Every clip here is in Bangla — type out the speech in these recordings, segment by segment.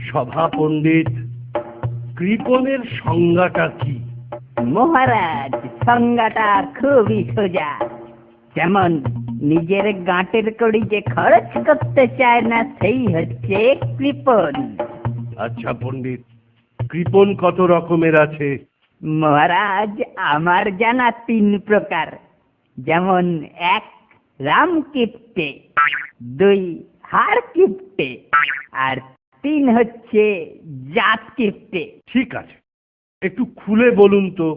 সভা পণ্ডিত, কৃপণের সংজ্ঞাটা কি? মহারাজ, সংজ্ঞাটা খুবই সোজা। যেমন নিজের গাঁটের কড়ি যে খরচ করতে চায় না, সেই হচ্ছে কৃপণ। আচ্ছা পণ্ডিত, কৃপণ কত রকমের আছে? মহারাজ, আমার জানা 3 প্রকার। যেমন 1 রাম কিপ্টে, 2 হার কিপ্টে, আর 3 হচ্ছে জাত কিপ্টে। ঠিক আছে, একটু খুলে বলুন তো।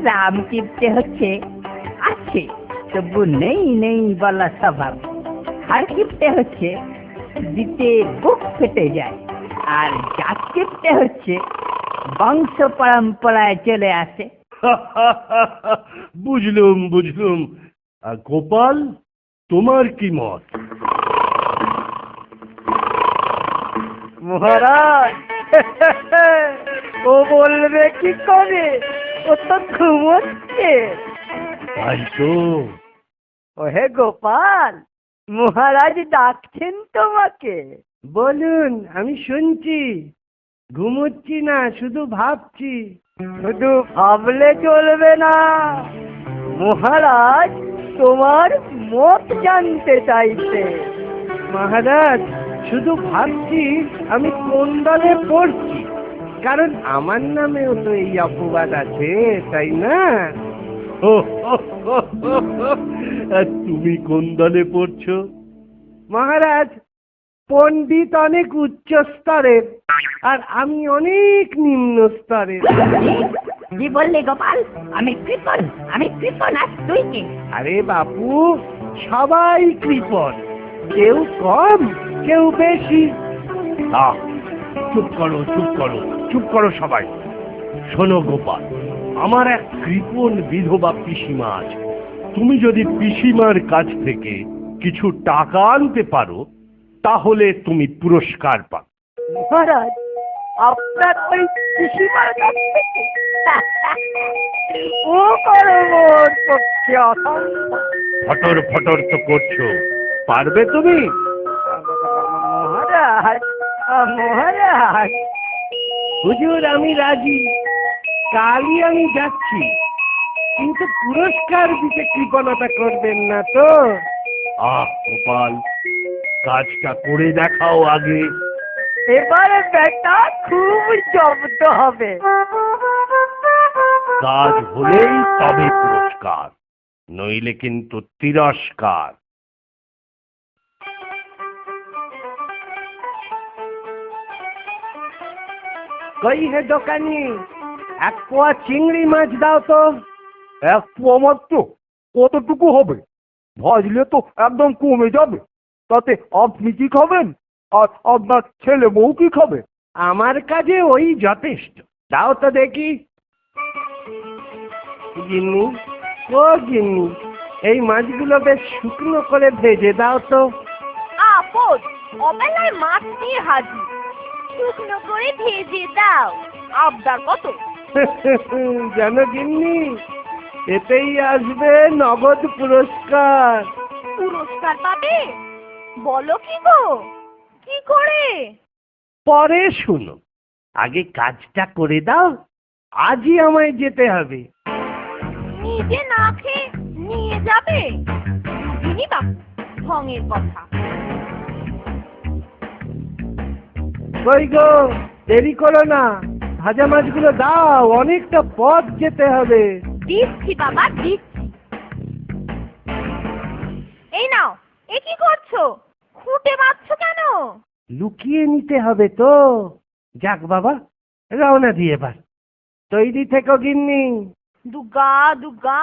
রাম কিপ্টে হচ্ছে আছে তবু নেই নেই বলা স্বভাব। হার কিপ্টে হচ্ছে দিতে বুক ফেটে যায়। আর জাত কিপ্টে হচ্ছে বংশ পরম্পরায় চলে আসে। বুঝলুম বুঝলুম। আর গোপাল, তোমার কি মত? মহারাজ, ও বলবে কি করে? ও তো ঘুমোচ্ছে। তাই তো। ওহে গোপাল, মহারাজ ডাকছেন তোমাকে। বলুন, আমি শুনছি। ঘুমোচ্ছি না, শুধু ভাবছি। শুধু ভাবলে চলবে না, মহারাজ তোমার মত জানতে চাইছে। মহারাজ, শুধু ভাবছি আমি কোন দলে পড়ছি, কারণ আমার নামেও তো এই অপবাদ আছে, তাই না? আর তুমি কোন দলে পড়ছো? মহারাজ, পণ্ডিত অনেক উচ্চ স্তরের, আর আমি অনেক নিম্ন স্তরের। কি বললি গোপাল? আমি কৃপণ, আমি কৃপণ, আর তুই কি? আরে বাপু, সবাই কৃপণ, কেউ কম কেউ বেশি। চুপ করো চুপ করো চুপ করো সবাই। শোনো গোপাল, আমার এক কৃপণ বিধবা পিসিমা আছে। তুমি যদি পিসিমার কাছ থেকে কিছু টাকা আনতে পারো, তাহলে তুমি পুরস্কার পাবে। মহারাজ, আপনার ওই পিসিমার কাছ থেকে? ও করবোর পক্ষে অসম্ভব। ফটর ফটর তো করছো, পারবে তুমি? মহারাজ, মহারাজ, হুজুর, আমি রাজি। কালই আমি যাচ্ছি, কিন্তু পুরস্কার দিতে কৃপণতা করবেন না তো? গোপাল, কাজটা করে দেখাও আগে। এবারে বেটা খুব জব্দ হবে। কাজ হলেই তবে পুরস্কার, নইলে কিন্তু তিরস্কার। কই হে দোকানি, 1 পোয়া চিংড়ি মাছ দাও তো। 1 পোয়া মাত্র? কতটুকু হবে? ভাজলে তো একদম কমে যাবে। তাতে আপনি কি খাবেন, আর আপনার ছেলে বউ কি খাবে? আমার কাজে ওই যথেষ্ট। দাও তো দেখি। গিন্নি, ও গিন্নি, এই মাছগুলো বেশ শুকনো করে ভেজে দাও তো। আপদ, অবেলায় মাছ নিয়ে হাজির। শুকনো করে ভেজে দাও। আবদার কত? জানো গিন্নি, এতেই আসবে নগদ পুরস্কার। পুরস্কার পাবে? বলো কি গো, কি করে? পরে শুনো, আগে কাজটা করে দাও। আজই আমায় যেতে হবে। নিজে না খেয়ে নিয়ে যাবে? বুঝিনি বাপু ঢঙের কথা। কই গো, দেরি করো না, ভাজা মাছগুলো দাও, অনেকটা পথ যেতে হবে। দিচ্ছি বাবা, দিচ্ছি। এই নাও। এ কি করছো? খুঁটে মারছো কেন? লুকিয়ে নিতে হবে তো। যাক বাবা, রওনা দিয়ে এবার। তৈরি থেকো গিন্নি। দুগা দুগা,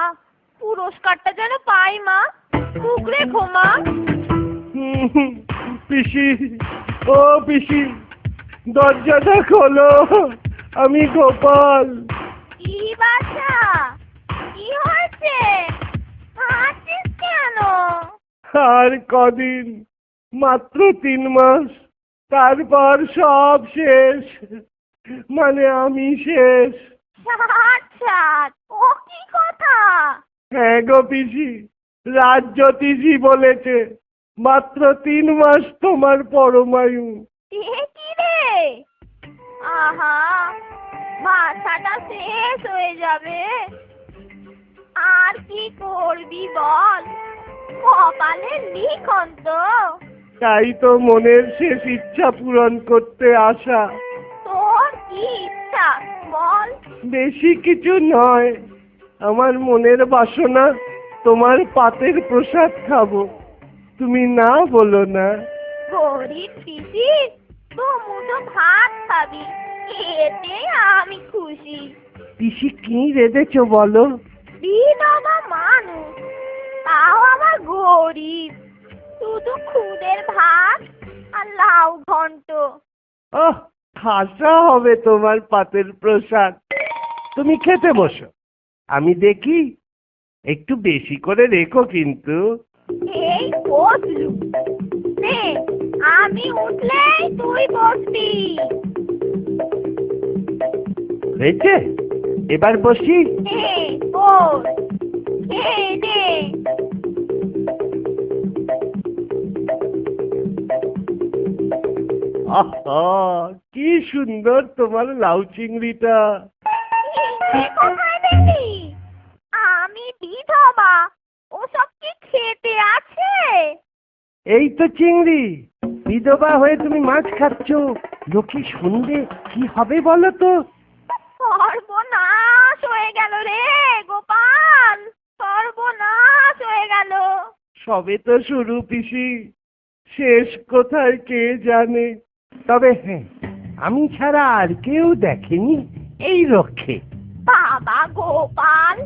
পুরস্কারটা যেন পাই মা। টুক রেখো মা। পিসি, ও পিসি, দরজাটা খোলো, আমি গোপাল। কি বাছা, কি হয়েছে? হাসিস কেন? আর কদিন, মাত্র 3 মাস, তারপর সব শেষ। মানে আমি শেষ। ছাড় ছাড়, ও কি কথা? হ্যাঁ গো পিসি, রাজ্যোতিষী বলেছে মাত্র 3 মাস তোমার পরমায়ু। এ কি রে? আহা, মাথাটা শেষ হয়ে যাবে। আর কি করবি বল, কপালে লিখন তো। তাই তো মনের শেষ ইচ্ছা পূরণ করতে আসা। তোর কি ইচ্ছা বল? বেশি কিছু নয়, আমার মনের বাসনা তোমার পাতের প্রসাদ খাবো। তুমি না বলো না। গরিব পিসি, তো মুঠো ভাত খাবি, এতে আমি খুশি। পিসি কি রেঁধেছো বলো? বিধবা মানুষ, তাও আবার গরিব, শুধু খুদের ভাত আর লাউ ঘন্ট। ওহ, খাসা হবে তোমার পাতের প্রসাদ। তুমি খেতে বসো, আমি দেখি। একটু বেশি করে রেখো কিন্তু। এই বসলু, নে আমি উঠলেই তুই বসবি। হয়েছে, এবার বসি। নে বস, খেয়ে নে। আহা, কি সুন্দর তোমার লাউ চিংড়িটা। চিংড়ি কোথায় দেখি? আমি বিধবা, ওসব কি খেতে আছে? এই তো চিংড়ি। বিধবা হয়ে তুমি মাছ খাচ্ছ, লোকে শুনবে কি হবে বলো তো? সর্বনাশ হয়ে গেল রে গোপাল, সর্বনাশ হয়ে গেল। সবে তো শুরু পিসি, শেষ কোথায় কে জানে। তবে হ্যাঁ, আমি ছাড়া আর কেউ দেখেনি এই রক্ষে। বাবা গোপাল,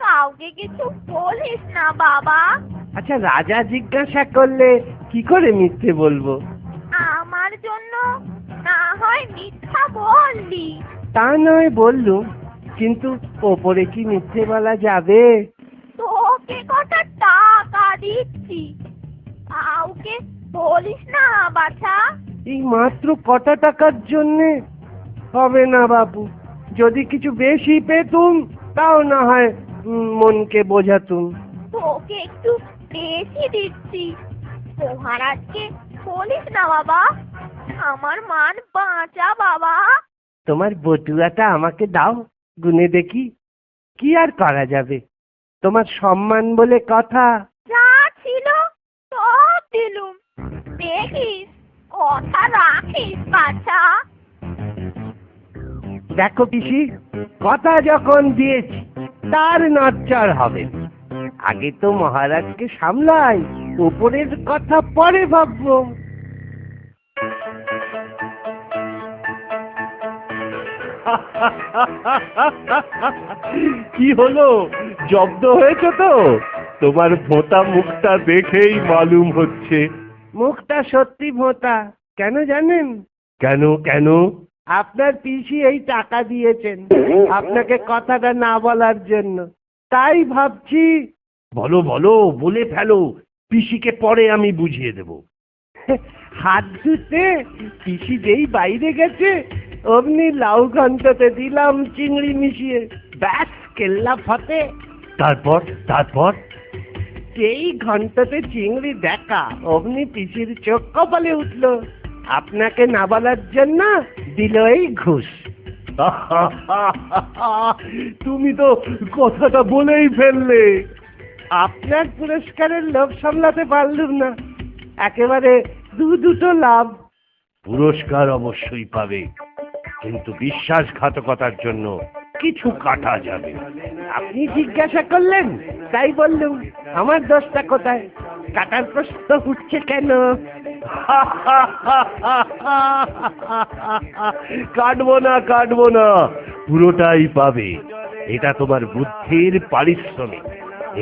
কাউকে কিছু বলিস না বাবা। আচ্ছা, রাজা জিজ্ঞাসা করলে কি করে মিথ্যে বলবো? আমার জন্য না হয় মিথ্যা বললি। তা নয় বললুম, কিন্তু ওপরে কি মিথ্যে বলা যাবে? তোকে কটা টাকা দিচ্ছি, কাউকে বলিস না বাছা। এই মাত্র কটা টাকার জন্যে হবে না বাবু। যদি কিছু বেশি পেতুম তাও না হয় মনকে বোঝাতুম। তোকে একটু বেশি দিচ্ছি, মহারাজকে বলিস না বাবা, আমার মান বাঁচা বাবা। তোমার বটুয়াটা আমাকে দাও, গুনে দেখি। কি আর করা যাবে, তোমার সম্মান বলে কথা। যা ছিল সব দিলুম, দেখিস কথা রাখিস বাছা। দেখো পিসি, কথা যখন দিয়েছি তার নড়চড় হবে। আগে তো মহারাজকে সামলাই, উপরের কথা পরে ভাববো। কি হলো, জব্দ হয়েছে তো? তোমার ভোঁতা মুখটা দেখেই মালুম হচ্ছে। মুখটা সত্যি ভোঁতা। কেন জানেন? কেন কেন? আপনার পিসি এই টাকা দিয়েছেন আপনাকে কথাটা না বলার জন্য। তাই ভাবছি। বলো বলো, বলে ফেলো, পিসিকে পরে আমি বুঝিয়ে দেব। হাত ধুতে পিসি যেই বাইরে গেছে অমনি লাউ ঘন্টতে দিলাম চিংড়ি মিশিয়ে, ব্যাস কেল্লা ফতে। তারপর তারপর যেই ঘন্টতে চিংড়ি দেখা অমনি পিসির চোখ কপালে উঠলো। আপনাকে না বলার জন্য দিল এই ঘুষ। তুমি তো কথাটা বলেই ফেললে। আপনার পুরস্কারের লোভ সামলাতে পারলুম না, একেবারে দুটো লাভ। পুরস্কার অবশ্যই পাবে, কিন্তু বিশ্বাসঘাতকতার জন্য কিছু কাটা যাবে। আপনি জিজ্ঞাসা করলেন তাই বললুম, আমার দোষটা কোথায়? কাটার প্রশ্ন উঠছে কেন? কাটবো না, পুরোটাই পাবে। এটা তোমার বুদ্ধির পারিশ্রমিক,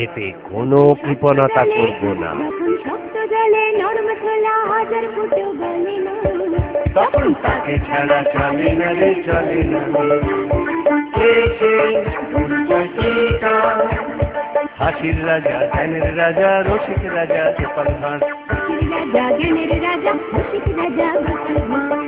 এতে কোনো কৃপণতা করবো না। তখন তাকে ছাড়া চলে না রে, চলে না। হাসির রাজা, জ্ঞানের রাজা, রসিক রাজা, গোপাল ভাঁড়। রাজা জ্ঞানের রাজা, রসিক রাজা, গোপাল ভাঁড়।